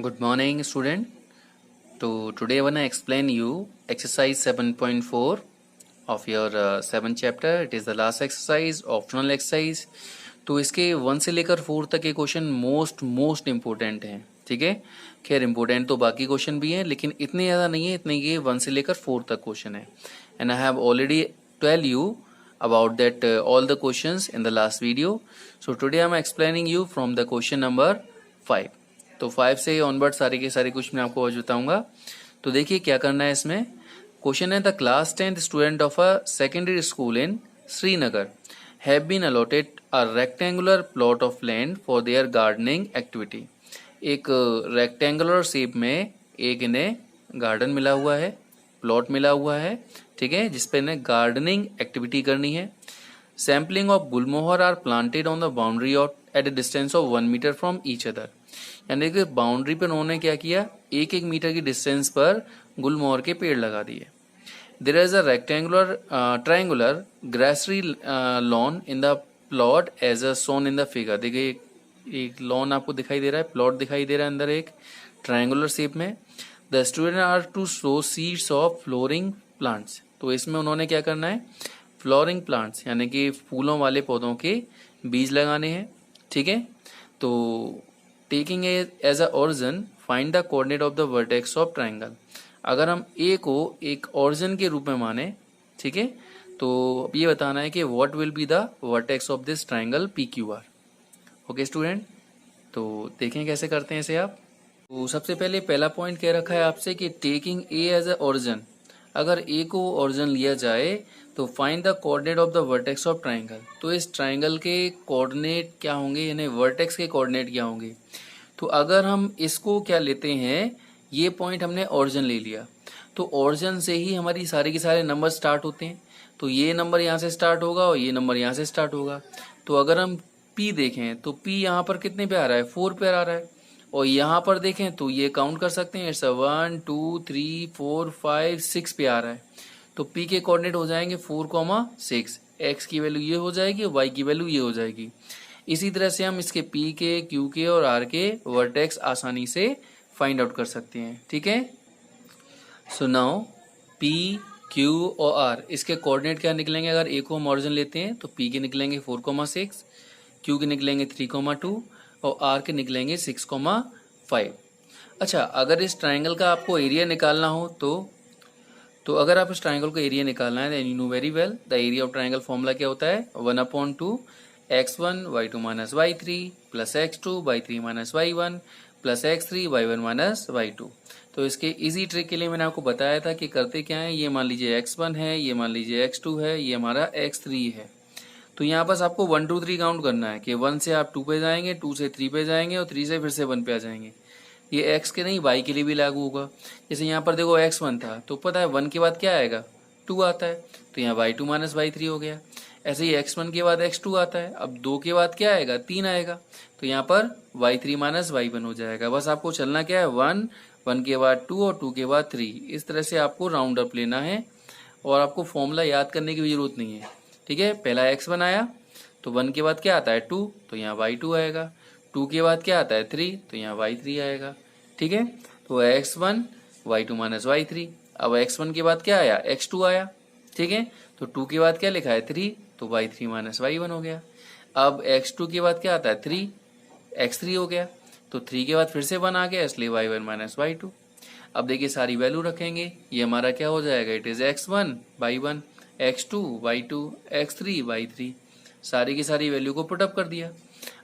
Good morning, student. Today I wanna explain you exercise 7.4 of your 7th chapter. It is the last exercise, optional exercise. तो इसके 1 से लेकर 4 तक के question most important हैं. ठीक है. खैर इम्पोर्टेंट तो बाकी क्वेश्चन भी हैं, लेकिन इतने ज़्यादा नहीं है. इतने ये 1 से लेकर 4 तक क्वेश्चन है. And I have already tell you about that all the questions in the last video. So today I am explaining you from the question number 5. तो 5 से ऑनवर्ड सारे के सारे कुछ मैं आपको आज बताऊंगा. तो देखिए क्या करना है इसमें. क्वेश्चन है the class 10th student of a secondary school in Srinagar have been allotted a rectangular plot of land for their gardening activity. एक रेक्टेंगुलर शेप में एक इन्हें गार्डन मिला हुआ है, प्लॉट मिला हुआ है. ठीक है, जिसपे इन्हें गार्डनिंग एक्टिविटी करनी है. Sampling of gulmohar are planted on the boundary of at a distance of 1 meter from each other. यानी कि बाउंड्री पर उन्होंने क्या किया, 1-1 मीटर की डिस्टेंस पर गुलमोहर के पेड़ लगा दिए. There is a triangular grassy lawn in the plot as a shown in the figure. देखिए एक लॉन आपको दिखाई दे रहा है, प्लॉट दिखाई दे रहा है अंदर एक ट्रायंगुलर शेप में. The student are to sow seeds of flowering plants. तो इसमें उन्होंने क्या करना है, फ्लोरिंग प्लांट्स यानी कि फूलों वाले पौधों के बीज लगाने हैं. ठीक है. तो taking as a origin find the coordinate of the vertex of triangle. अगर हम ए को एक ओरिजिन के रूप में माने, ठीक है, तो अब ये बताना है कि what will be the vertex of this triangle P Q are. Okay student, तो देखें कैसे करते हैं इसे आप. तो सबसे पहले पहला पॉइंट कह रखा है आपसे कि taking A as a origin. अगर ए को ओरिजिन लिया जाए तो find the coordinate of the vertex of triangle. तो इस ट्राइंगल के कोऑर्डिनेट क्या होंगे, यानी वर्टेक्स के कोऑर्डिनेट क्या होंगे. तो अगर हम इसको क्या लेते हैं, ये पॉइंट हमने ओरिजिन ले लिया, तो ओरिजिन से ही हमारी सारे के सारे नंबर स्टार्ट होते हैं. तो ये नंबर यहाँ से स्टार्ट होगा और ये नंबर यहाँ से स्टार्ट होगा. तो अगर हम पी देखें तो पी यहाँ पर कितने पे आ रहा है, 4 पे आ रहा है. और यहाँ पर देखें तो ये काउंट कर सकते हैं, इट्स 1 2 3 4 5 6 पे आ रहा है. तो P के कोऑर्डिनेट हो जाएंगे 4,6. X की वैल्यू ये हो जाएगी और Y की वैल्यू ये हो जाएगी. इसी तरह से हम इसके P के, Q के और R के वर्टेक्स आसानी से फाइंड आउट कर सकते हैं. ठीक है. सो नाउ P, Q और R इसके कोऑर्डिनेट क्या निकलेंगे. अगर A को हम ओरिजिन लेते हैं तो P के निकलेंगे 4,6, Q के निकलेंगे 3,2 और R के निकलेंगे 6,5. अच्छा, अगर इस ट्राइंगल का आपको एरिया निकालना हो तो अगर आप इस ट्राइंगल का एरिया निकालना है, you know very well the area of triangle formula क्या होता है, 1/2 x1 y2 minus y3 plus x2 y3 minus y1 plus x3 y1 minus y2. तो इसके इजी ट्रिक के लिए मैंने आपको बताया था कि करते क्या है. ये मान लीजिए x1 है, ये मान लीजिए x2 है, ये हमारा x3 है. तो यहाँ बस आपको 1 2 3 काउंट करना है कि 1 से आप 2 पे जाएंगे, 2 से 3 पे जाएंगे और 3 से फिर से 1 पे आ जाएंगे. ये x के नहीं y के लिए भी लागू होगा. जैसे यहाँ पर देखो x1 था तो पता है 1 के बाद क्या आएगा, 2 आता है, तो यहाँ y2 माइनस y3 हो गया. ऐसे ही x1 के बाद x2 आता है, अब 2 के बाद क्या आएगा, 3 आएगा, तो यहाँ पर y3 माइनस y1 हो जाएगा. बस आपको चलना क्या है, 1 के बाद 2 और 2 के बाद 3. इस तरह से आपको राउंड अप लेना है और आपको फॉर्मूला याद करने की भी जरूरत नहीं है. ठीक है. पहला x1 आया तो 1 के बाद क्या आता है 2, तो यहाँ y2 आएगा. 2 के बाद क्या आता है 3, तो यहाँ y3 आएगा. ठीक है. तो x1 y2 माइनस y3. अब x1 के बाद क्या आया, x2 आया. ठीक है. तो 2 के बाद क्या लिखा है 3, तो y3 माइनस y1 हो गया. अब x2 के बाद क्या आता है 3, x3 हो गया. तो 3 के बाद फिर से 1 आ गया, इसलिए y1 माइनस y2. अब देखिए सारी वैल्यू रखेंगे, ये हमारा क्या हो जाएगा, it is x1 y1, x2 y2, x3 y3. सारी की सारी वैल्यू को पुटअप कर दिया.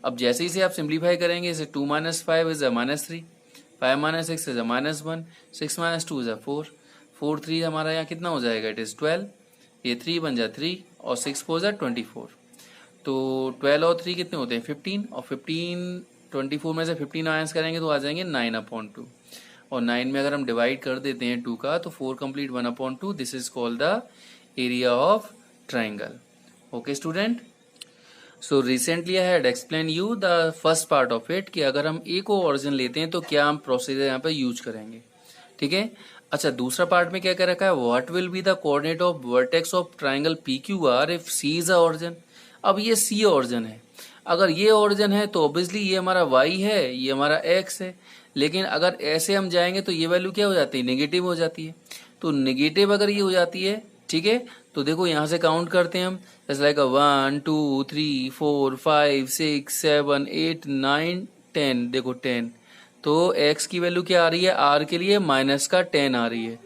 अब जैसे ही से आप सिंप्लीफाई करेंगे, इसे 2 minus 5 is a minus 3, 5 minus 6 is a minus 1, 6 minus 2 is a 4, 4 3 हमारा यहाँ कितना हो जाएगा, इट इज 12. ये 3 बन जा 3 और 6 4 जा 24. तो 12 और 3 कितने होते हैं 15, और 15 24 में से 15 माइनस करेंगे तो आ जाएंगे 9/2. और 9 में अगर हम डिवाइड कर देते हैं 2 का तो 4 complete 1/2. This is called the area of triangle. Okay student. So recently I had explain you the first part of it कि अगर हम ए को ओरिजिन लेते हैं तो क्या हम प्रोसीजर यहाँ पे यूज करेंगे. ठीक है. अच्छा, दूसरा पार्ट में क्या कह रखा है, what will be the coordinate of vertex of triangle P Q R if C is a origin. अब ये सी ओरिजिन है, अगर ये ओरिजिन है तो ऑब्वियसली ये हमारा y है, ये हमारा x है. लेकिन अगर ऐसे हम जाएंगे तो ये वैल्यू क्या हो जाती है, नेगेटिव हो जाती है। तो नेगेटिव अगर ये हो जाती है, ठीक है, तो देखो यहाँ से काउंट करते हैं हम, जैसे लाइक 1 2 3 4 5 6 7 8 9 10, देखो 10। तो x की वैल्यू क्या आ रही है, r के लिए माइनस का 10 आ रही है,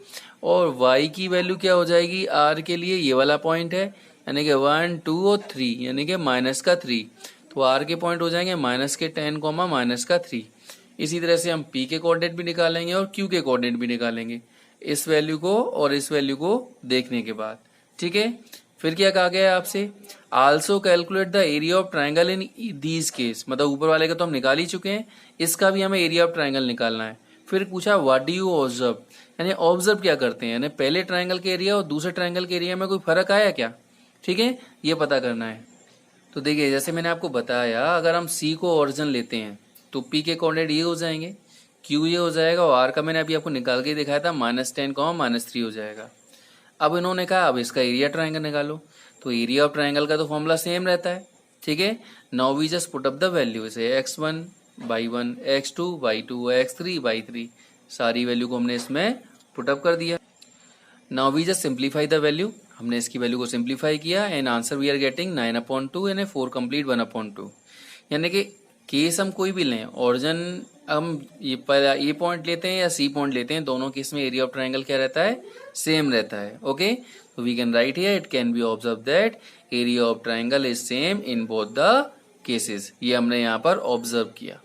और y की वैल्यू क्या हो जाएगी r के लिए, ये वाला पॉइंट है, यानी कि 1 2 और 3, यानी कि माइनस का 3। तो r के पॉइंट हो जाएंगे माइनस के 10 कॉमा माइनस का 3। इसी तरह से हम p के कोऑर्डिनेट भी निकालेंगे और q के कोऑर्डिनेट भी निकालेंगे, इस वैल्यू को और इस वैल्यू को देखने के बाद, ठीक है। फिर क्या कहा गया है आपसे, also calculate the area of triangle in these case, मतलब ऊपर वाले का तो हम निकाल ही चुके हैं, इसका भी हमें एरिया ऑफ ट्राइंगल निकालना है। फिर पूछा व्हाट डू यू ऑब्जर्व, यानी ऑब्जर्व क्या करते हैं, यानी पहले ट्राइंगल के एरिया और दूसरे ट्राइंगल के एरिया में कोई फर्क आया क्या, ठीक है, ये पता करना है। तो देखिए जैसे मैंने आपको बताया, अगर हम सी को ओरिजिन लेते हैं तो पी के कोऑर्डिनेट ये हो जाएंगे, क्यू ये हो जाएगा, और आर का मैंने अभी आपको निकाल के दिखाया था -10 -3 हो जाएगा। अब इन्होंने कहा अब इसका एरिया ट्राइंगल निकालो, तो एरिया ऑफ ट्राइंगल का तो फॉर्मूला सेम रहता है, ठीक है। Now we just put up the value, say x1 by 1, x2 by 2, x3 by 3, सारी वैल्यू को हमने इसमें पुटअप कर दिया। Now we just simplify the value, हमने इसकी वैल्यू को सिंप्लीफाई किया, and answer we are getting 9/2 यानी 4 कंप्लीट 1/2। यानी कि केस हम कोई भी लें, ओरिजिन हम ये पॉइंट लेते हैं या सी पॉइंट लेते हैं, दोनों केस में एरिया ऑफ ट्राइंगल क्या रहता है, सेम रहता है, ओके। तो we can write here, it can be observe that area of triangle is same in both the cases, ये हमने यहाँ पर ऑब्जर्व किया,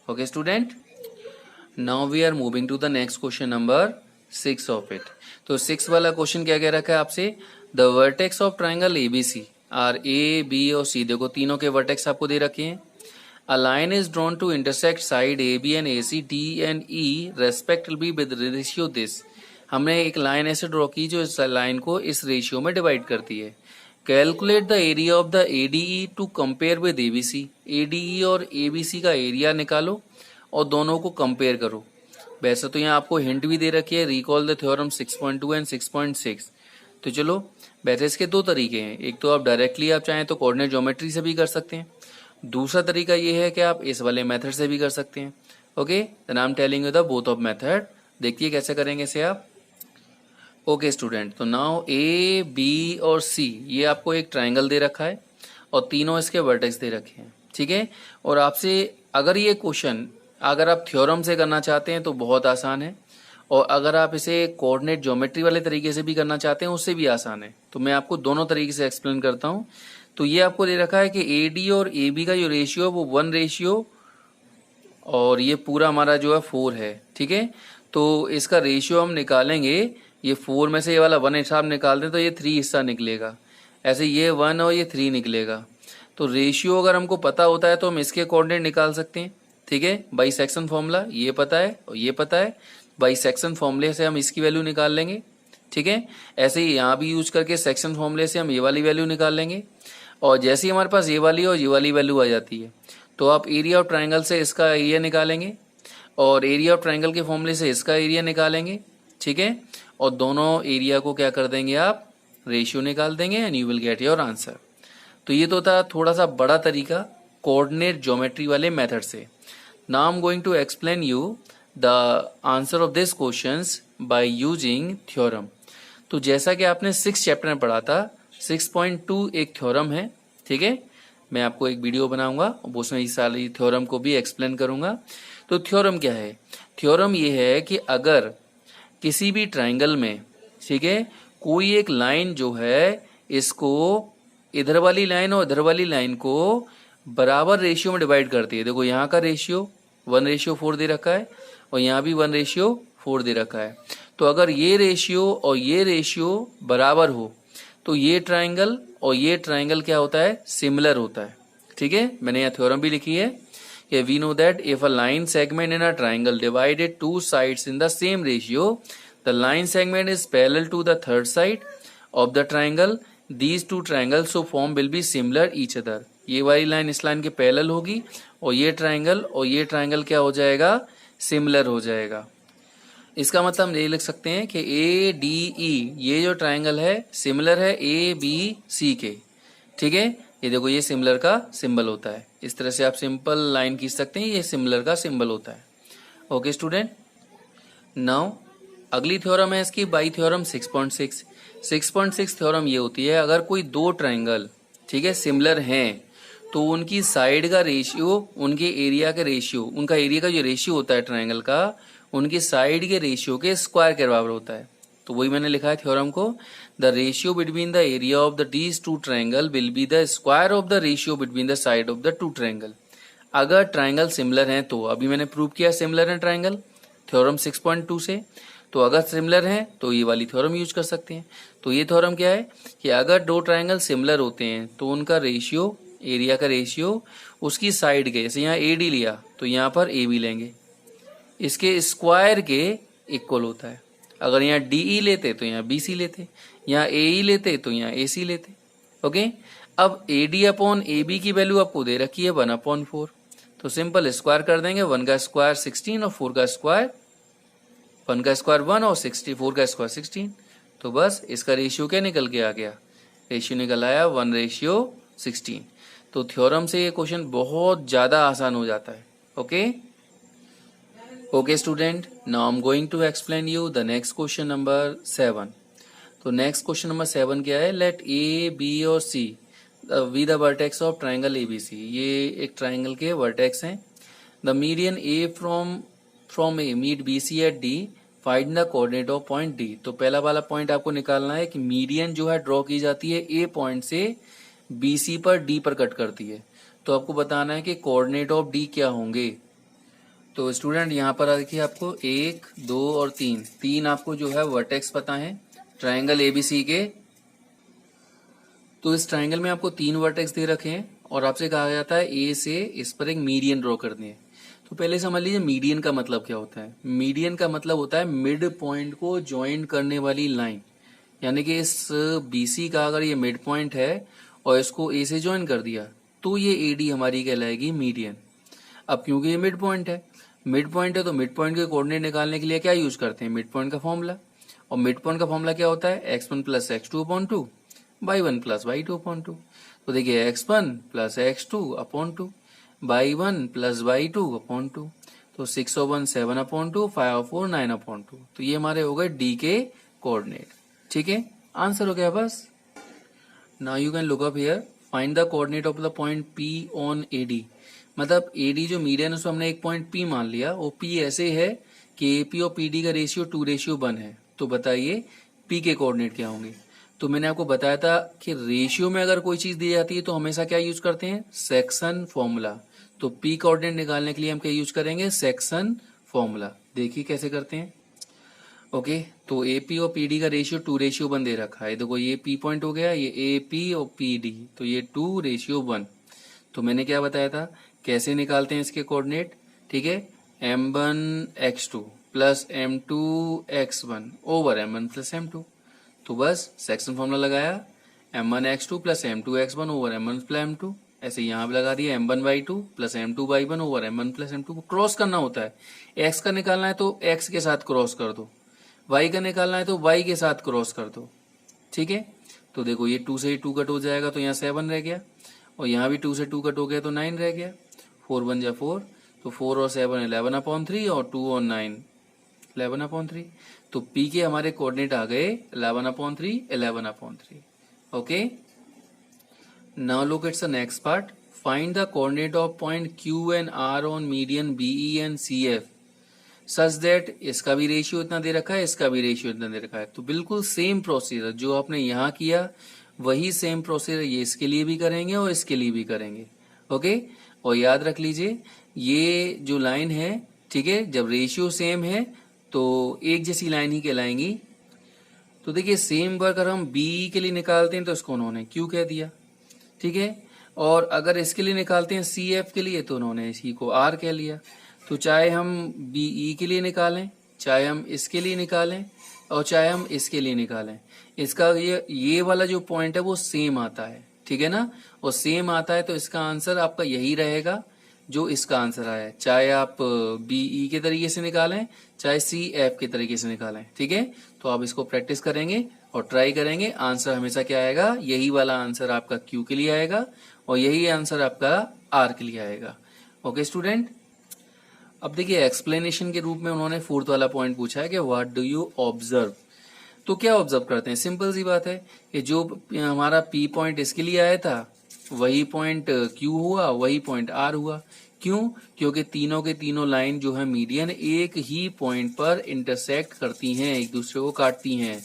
okay student. Now we are moving to the next question number 6 of it. तो 6 वाला question क्या कह रखा है आपसे, the vertex of triangle ABC are A B और सी, देखो तीनों के वर्टेक्स आपको दे रखे हैं। A line is drawn to intersect side AB and AC, D and E respectively with ratio this. हमने एक लाइन ऐसे ड्रॉ की जो इस लाइन को इस रेशियो में डिवाइड करती है। Calculate the area of the ADE to compare with ABC, ADE और ABC का एरिया निकालो और दोनों को कंपेयर करो। वैसे तो यहाँ आपको हिंट भी दे रखी है, रिकॉल द थ्योरम 6.2 एंड 6.6। तो चलो, वैसे इसके दो तरीके हैं, एक तो आप डायरेक्टली आप चाहें तो कोऑर्डिनेट ज्योमेट्री से भी कर सकते हैं, दूसरा तरीका ये है कि आप इस वाले मेथड से भी कर सकते हैं, okay. Then I am telling you the both of method, देखिए कैसे करेंगे इसे आप, ओके स्टूडेंट। तो नाउ ए बी और सी ये आपको एक ट्राइंगल दे रखा है और तीनों इसके वर्टेक्स दे रखे हैं, ठीक है। और आपसे अगर ये क्वेश्चन अगर आप थ्योरम से करना चाहते हैं तो बहुत आसान है, और अगर आप इसे कोऑर्डिनेट ज्योमेट्री वाले तरीके से भी करना चाहते हैं उससे भी आसान है। तो मैं आपको दोनों तरीके से एक्सप्लेन करता हूँ। तो ये आपको दे रखा है कि ए डी और ए बी का जो रेशियो है वो 1 रेशियो, और ये पूरा हमारा जो है 4 है, ठीक है। तो इसका रेशियो हम निकालेंगे, ये 4 में से ये वाला 1 हिसाब निकाल दें तो ये 3 हिस्सा निकलेगा, ऐसे ये 1 और ये 3 निकलेगा। तो रेशियो अगर हमको पता होता है तो हम इसके कोऑर्डिनेट निकाल सकते हैं, ठीक है। बाई सेक्शन फॉर्मूला ये पता है और ये पता है, बाई सेक्शन फॉर्मूले से हम इसकी वैल्यू निकाल लेंगे, ठीक है। ऐसे ही यहाँ भी यूज करके सेक्शन फॉर्मूले से हम ये वाली वैल्यू निकाल लेंगे, और जैसे ही हमारे पास ये वाली और ये वाली वैल्यू आ जाती है तो आप एरिया ऑफ ट्राइंगल से इसका एरिया निकालेंगे और एरिया ऑफ ट्राइंगल के फॉर्मूले से इसका एरिया निकालेंगे, ठीक है। और दोनों एरिया को क्या कर देंगे आप, रेशियो निकाल देंगे, and you will get your answer. तो ये तो था थोड़ा सा बड़ा तरीका कोऑर्डिनेट ज्योमेट्री वाले मेथड से। Now I am going to explain you the answer of this questions by using theorem. तो जैसा कि आपने 6 चैप्टर में पढ़ा था, 6.2 एक थ्योरम है, ठीक है। मैं आपको एक वीडियो बनाऊंगा उसमें इस सारी थ्योरम को भी एक्सप्लेन करूंगा। तो थ्योरम क्या है, थ्योरम ये है कि अगर किसी भी ट्राइंगल में, ठीक है, कोई एक लाइन जो है इसको इधर वाली लाइन और इधर वाली लाइन को बराबर रेशियो में डिवाइड करती है। देखो यहाँ का रेशियो 1:4 दे रखा है और यहाँ भी 1:4 दे रखा है। तो अगर ये रेशियो और ये रेशियो बराबर हो तो ये ट्राइंगल और ये ट्राइंगल क्या होता है, सिमिलर होता है, ठीक है। मैंने यहाँ थ्योरम भी लिखी है कि we know that if a line segment in a triangle divided 2 sides in the same ratio, the line segment is parallel to the third side of the triangle, these 2 triangles so form will be similar each other. ये वाली line इस line के parallel होगी और ये triangle क्या हो जाएगा, सिमिलर हो जाएगा। इसका मतलब हम ये लिख सकते हैं कि ए डी ई ये जो ट्राइंगल है सिमिलर है ए बी सी के, ठीक है। ये देखो ये सिमिलर का सिंबल होता है, इस तरह से आप सिंपल लाइन खींच सकते हैं, ये सिमिलर का सिंबल होता है, ओके स्टूडेंट, नाउ अगली थ्योरम है इसकी बाई थ्योरम 6.6। 6.6 थ्योरम ये होती है, अगर कोई दो ट्राइंगल ठीक है सिमिलर हैं तो उनकी साइड का रेशियो उनके एरिया के रेशियो, उनका एरिया का जो रेशियो होता है ट्राइंगल का, उनकी साइड के रेशियो के स्क्वायर के बराबर होता है। तो वही मैंने लिखा है थ्योरम को, the ratio between the area of the these two triangle will be the square of the ratio between the side of the two triangle. अगर ट्राइंगल सिमिलर हैं तो अभी मैंने प्रूव किया सिमिलर है ट्राइंगल थ्योरम 6.2 से, तो अगर सिमिलर हैं तो ये वाली थ्योरम यूज कर सकते हैं। तो ये थ्योरम क्या है कि अगर दो ट्राइंगल सिमिलर होते हैं तो उनका रेशियो, एरिया का रेशियो उसकी साइड के, जैसे यहाँ एडी लिया तो यहाँ पर ए बी लेंगे, इसके स्क्वायर के इक्वल होता है। अगर यहाँ डीई लेते तो यहाँ बीसी लेते, यहाँ एई लेते तो यहाँ एसी लेते। ओके, अब एडी अपॉन ए बी की वैल्यू आपको दे रखी है 1/4, तो सिंपल स्क्वायर कर देंगे। 1 का स्क्वायर 16 और 4 का स्क्वायर, 1 का स्क्वायर 1 और 4 का स्क्वायर 16, तो बस इसका रेशियो क्या निकल के आ गया, रेशियो निकल आया 1:16। तो थ्योरम से ये क्वेश्चन बहुत ज्यादा आसान हो जाता है। Okay okay student, now I am going to explain you the next question number 7। तो नेक्स्ट क्वेश्चन नंबर 7 क्या है, लेट ए बी और C be the vertex of triangle ABC. ये एक ट्राइंगल के वर्टेक्स हैं। The median A from A meet B C at D, find the coordinate of point D. तो पहला वाला पॉइंट आपको निकालना है कि मीडियन जो है ड्रॉ की जाती है ए पॉइंट से बी सी पर डी पर कट करती है, तो आपको बताना है कि कोऑर्डिनेट ऑफ डी क्या होंगे। तो स्टूडेंट यहाँ पर देखिए आपको 1, 2 और 3 आपको जो है वर्टेक्स पता है ट्राइंगल एबीसी के। तो इस ट्राइंगल में आपको 3 वर्टेक्स दे रखे हैं और आपसे कहा जाता है ए से इस पर एक मीडियन ड्रॉ करनी है। तो पहले समझ लीजिए मीडियन का मतलब क्या होता है। मीडियन का मतलब होता है मिड पॉइंट को ज्वाइन करने वाली लाइन, यानी कि इस बीसी का अगर ये मिड पॉइंट है और इसको ए से ज्वाइन कर दिया तो ये एडी हमारी कहलाएगी मीडियन। अब क्योंकि ये मिड पॉइंट है तो मिड पॉइंट के कोऑर्डिनेट निकालने के लिए क्या यूज करते हैं, मिड पॉइंट का फॉर्मूला। और मिड पॉइंट का फॉर्मूला क्या होता है, x1 plus x2 upon 2, y1 plus y2 upon 2। तो देखिए x1 plus x2 upon 2, y1 plus y2 upon 2, तो 6 और 1 7 अपॉन 2, 5 और 4 9 अपॉन 2। तो ये हमारे हो गए डी के कोऑर्डिनेट। ठीक है, आंसर हो गया बस। Now you can look up here, find the coordinate of the point P on AD। मतलब AD जो मीडियन है उसको हमने एक पॉइंट P मान लिया, वो P ऐसे है कि AP और PD का रेशियो 2:1 है। तो बताइए P के कोऑर्डिनेट क्या होंगे। तो मैंने आपको बताया था कि रेशियो में अगर कोई चीज दी जाती है तो हमेशा क्या यूज करते हैं, सेक्शन फॉर्मूला। तो P कोऑर्डिनेट निकालने के लिए हम क्या यूज करेंगे, सेक्शन फॉर्मूला। देखिए कैसे करते हैं। ओके, तो AP और PD का रेशियो 2:1 दे रखा है। देखो ये P पॉइंट हो गया, ये AP और PD, तो ये 2:1। तो मैंने क्या बताया था, कैसे निकालते हैं इसके कोऑर्डिनेट। ठीक है, m1x2 plus m2x1 over m1 plus m2। तो बस सेक्शन फॉर्मूला लगाया, m1x2 plus m2x1 over m1 plus m2। ऐसे यहाँ पे लगा दिया m1y2 plus m2y1 over m1 plus m2 को क्रॉस करना होता है। x का निकालना है तो x के साथ क्रॉस कर दो, y का निकालना है तो y के साथ क्रॉस कर दो। ठीक है, तो देखो ये 2 से 2 कट हो जाएगा तो यहाँ 7 रह गया, और यहाँ भी 2 से 2 कट हो गया तो 9 रह गया। 4 1 जा 4, तो 4 और 7 11/3 और 2 और 9 11/3। तो P के हमारे कोऑर्डिनेट आ गए 11/3 11/3। Okay, now look at's the next part, find the coordinate of point Q and R on median BE and CF such that. इसका भी रेशियो इतना दे रखा है, इसका भी रेशियो इतना दे रखा है। तो बिल्कुल सेम प्रोसीजर जो आपने यहाँ किया वही सेम प्रोसीजर ये इसके लिए भी करेंगे और इसके लिए भी करेंगे। ओके, और याद रख लीजिए ये जो लाइन है, ठीक है, जब रेशियो सेम है तो एक जैसी लाइन ही कहलाएंगी। तो देखिए सेम वर्क अगर हम बी के लिए निकालते हैं तो इसको उन्होंने क्यू कह दिया। ठीक है, और अगर इसके लिए निकालते हैं सी एफ के लिए तो उन्होंने इसी को आर कह लिया। तो चाहे हम बीई के लिए निकालें, चाहे हम इसके लिए निकालें, और चाहे हम इसके लिए निकालें, इसका ये वाला जो पॉइंट है वो सेम आता है। ठीक है ना, और सेम आता है तो इसका आंसर आपका यही रहेगा जो इसका आंसर आया है, चाहे आप बीई के तरीके से निकालें चाहे सी एफ के तरीके से निकालें। ठीक है, तो आप इसको प्रैक्टिस करेंगे और ट्राई करेंगे, आंसर हमेशा क्या आएगा, यही वाला आंसर आपका क्यू के लिए आएगा और यही आंसर आपका आर के लिए आएगा। ओके स्टूडेंट, अब देखिए एक्सप्लेनेशन के रूप में उन्होंने फोर्थ वाला पॉइंट पूछा है कि व्हाट डू यू ऑब्जर्व। तो क्या ऑब्जर्व करते हैं, सिंपल सी बात है कि जो हमारा पी पॉइंट इसके लिए आया था वही पॉइंट क्यू हुआ, वही पॉइंट आर हुआ। क्यों? क्योंकि तीनों के तीनों लाइन जो है मीडियन एक ही पॉइंट पर इंटरसेक्ट करती हैं, एक दूसरे को काटती हैं।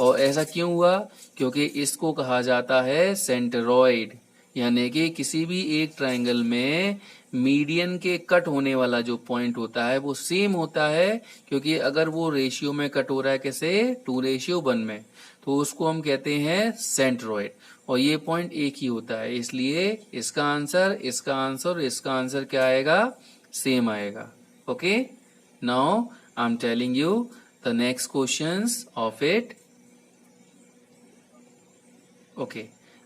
और ऐसा क्यों हुआ? क्योंकि इसको कहा जाता है सेंटरॉइड, यानी कि किसी भी एक ट्रायंगल में मीडियन के कट होने वाला जो पॉइंट होता है वो सेम होता है, क्योंकि अगर वो रेशियो में कट हो रहा है कैसे, 2:1 में, तो उसको हम कहते हैं सेंट्रोइड। और ये पॉइंट एक ही होता है, इसलिए इसका आंसर, इसका आंसर और इसका आंसर क्या आएगा, सेम आएगा। Okay, now I am telling you the next questions of it. Okay,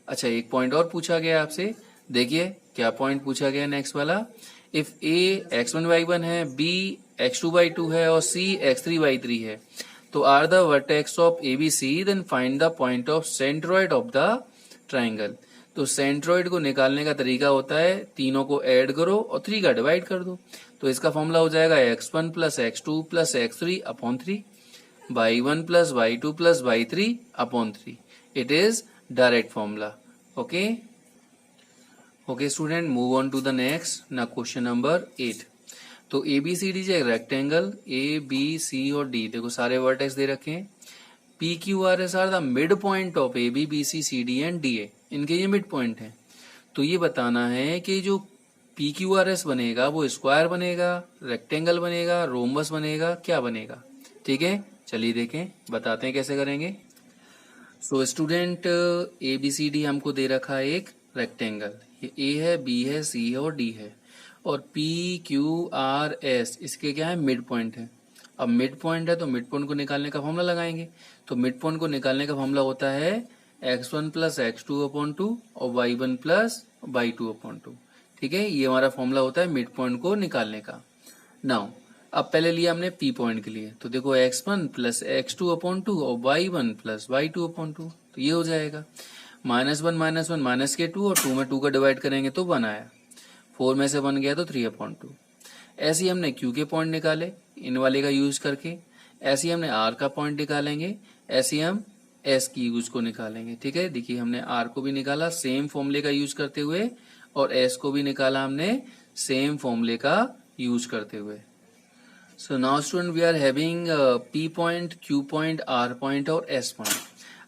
अच्छा एक पॉइंट और पूछा गया आपसे, देखिए क्या पॉइंट पूछा गया नेक्स्ट वाला। इफ ए x1/1 है, बी x2/2 है और सी x3/3 है, तो are the vertex of ABC, then find the point of centroid of the triangle. तो सेंट्रोइड को निकालने का तरीका होता है तीनों को ऐड करो और 3 का डिवाइड कर दो। तो इसका फॉर्मूला हो जाएगा x1 + x2 + x3/3 y1 + y2 + y3/3। It is direct formula. Okay okay student, move on to the next ना, क्वेश्चन नंबर 8। तो ABCD जो रेक्टेंगल ABC और D, देखो सारे वर्टेक्स दे रखे हैं। PQRS are the mid point of AB BC CD and DA, इनके ये मिड पॉइंट है। तो ये बताना है कि जो PQRS बनेगा वो स्क्वायर बनेगा, रेक्टेंगल बनेगा, रोम्बस बनेगा, क्या बनेगा। ठीक है, चलिए देखें, बताते हैं कैसे करेंगे। सो स्टूडेंट ABCD हमको दे रखा है एक रेक्टेंगल, ये A है, B है, C है और D है, और PQRS इसके क्या है, मिड पॉइंट है। अब मिड पॉइंट है तो मिड पॉइंट को निकालने का फॉर्मूला लगाएंगे। तो मिड पॉइंट को निकालने का फॉर्मूला होता है x1 + x2/2 और y1 + y2/2। ठीक है, ये हमारा फॉर्मूला होता है मिड पॉइंट को निकालने का। नाउ अब पहले लिया हमने पी पॉइंट के लिए, तो देखो x1 + x2/2 और y1 + y2/2, तो ये हो जाएगा -1 -1 -2, और 2 में 2 का डिवाइड करेंगे तो 1 आया, 4 में से 1 गया तो 3/2। ऐसे ही हमने Q के पॉइंट निकाले इन वाले का यूज करके, ऐसे ही हमने R का पॉइंट निकालेंगे, ऐसे ही हम S की यूज को निकालेंगे। ठीक है, देखिए हमने R को भी निकाला सेम फॉर्मूले का यूज करते हुए, और S को भी निकाला हमने सेम फॉर्मूले का यूज करते हुए। So now student we are having P point, Q point, R point और S पॉइंट।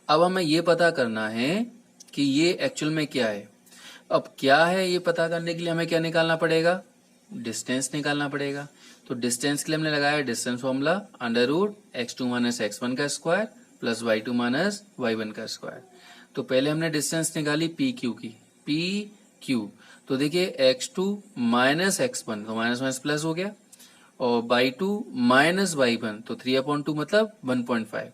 अब हमें ये पता करना है कि ये एक्चुअल में क्या है। अब क्या है ये पता करने के लिए हमें क्या निकालना पड़ेगा, डिस्टेंस निकालना पड़ेगा। तो डिस्टेंस के लिए हमने लगाया distance formula √(x2 - x1) plus y2 - y1²। तो पहले हमने डिस्टेंस निकाली PQ की, PQ। तो देखिए x2 - x1 तो माइनस माइनस प्लस हो गया, और y2 - y1 तो 3/2 मतलब 1.5।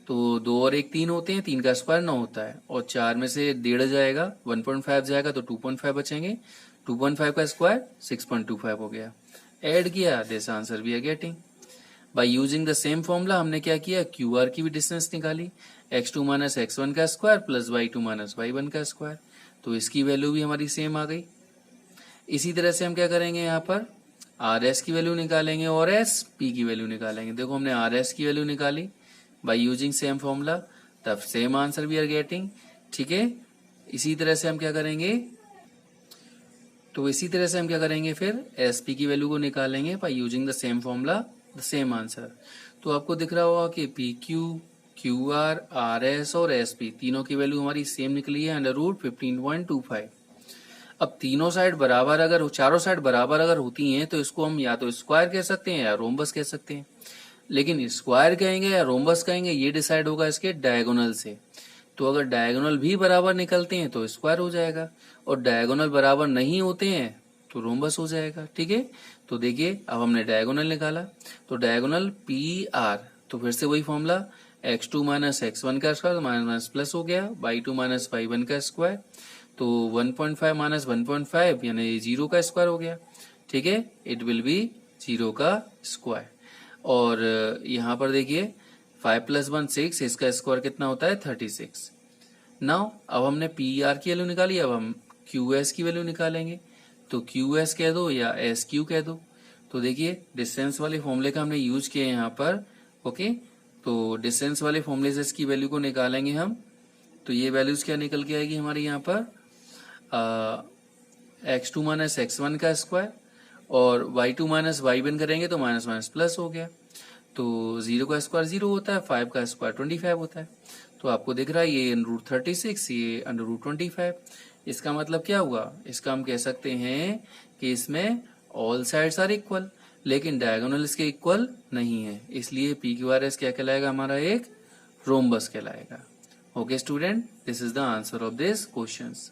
तो 2 और 1 3 होते हैं, 3 का स्क्वायर 9 होता है, और 4 में से 1.5 जाएगा, 1.5 जाएगा तो 2.5 बचेंगे, 2.5 का स्क्वायर 6.25 हो गया। ऐड किया, this answer we are getting. By using the same formula हमने क्या किया, QR की भी डिस्टेंस निकाली, x2 - x1² plus y2 - y1²। तो इसकी वैल्यू भी हमारी सेम आ गई। इसी तरह से हम क्या करेंगे, यहाँ पर RS की वैल्यू निकालेंगे और SP की वैल्यू निकालेंगे। देखो हमने RS की वैल्यू निकाली बाय यूजिंग सेम फॉर्मूला, तब same answer we are getting. ठीक है, इसी तरह से हम क्या करेंगे, तो इसी तरह से हम क्या करेंगे, फिर SP की वैल्यू को निकालेंगे bye using the same formula, the same answer. तो आपको दिख रहा होगा कि PQ, QR, RS और SP तीनों की वैल्यू हमारी सेम निकली है, √15.25। अब तीनों साइड बराबर अगर, चारों साइड बराबर अगर होती हैं तो इसको हम या तो स्क्वायर कह सकते हैं या रोम्बस कह सकते हैं। लेकिन स्क्वायर कहेंगे या रोम्बस कहेंगे ये डिसाइड होगा इसके डायगोनल से। तो अगर डायगोनल भी बराबर निकलते हैं तो स्क्वायर हो जाएगा, और डायगोनल बराबर नहीं होते हैं तो रोम्बस हो जाएगा। ठीक है, तो देखिए अब हमने डायगोनल निकाला, तो डायगोनल PR, तो फिर से वही formula x2 - x1² minus plus हो गया, y2 - y1²। तो 1.5 - 1.5 यानी 0 का स्क्वायर हो गया। ठीक है, इट विल बी 0 का स्क्वायर। और यहाँ पर देखिए 5 + 1 6, इसका स्क्वायर कितना होता है 36। नाउ अब हमने PR की वैल्यू निकाली, अब हम QS की वैल्यू निकालेंगे। तो QS कह दो या SQ कह दो। तो देखिए डिस्टेंस वाले फॉर्मूले का हमने यूज किया यहाँ पर। ओके, तो डिस्टेंस वाले फॉर्मूले से इसकी वैल्यू को निकालेंगे हम। तो ये वैल्यूज क्या निकल के आएगी हमारे यहाँ पर, x2 माइनस x1 का स्क्वायर, और y2 माइनस y1 करेंगे तो माइनस माइनस प्लस हो गया। तो 0 का स्क्वायर 0 होता है, 5 का स्क्वायर 25 होता है। तो आपको दिख रहा है ये √36, ये √25। इसका मतलब क्या हुआ, इसका हम कह सकते हैं कि इसमें ऑल साइड्स आर इक्वल, लेकिन डायगोनल इसके इक्वल नहीं है, इसलिए PQRS क्या कहलाएगा, हमारा एक रोम्बस कहलाएगा। Okay student, this is the answer of this questions.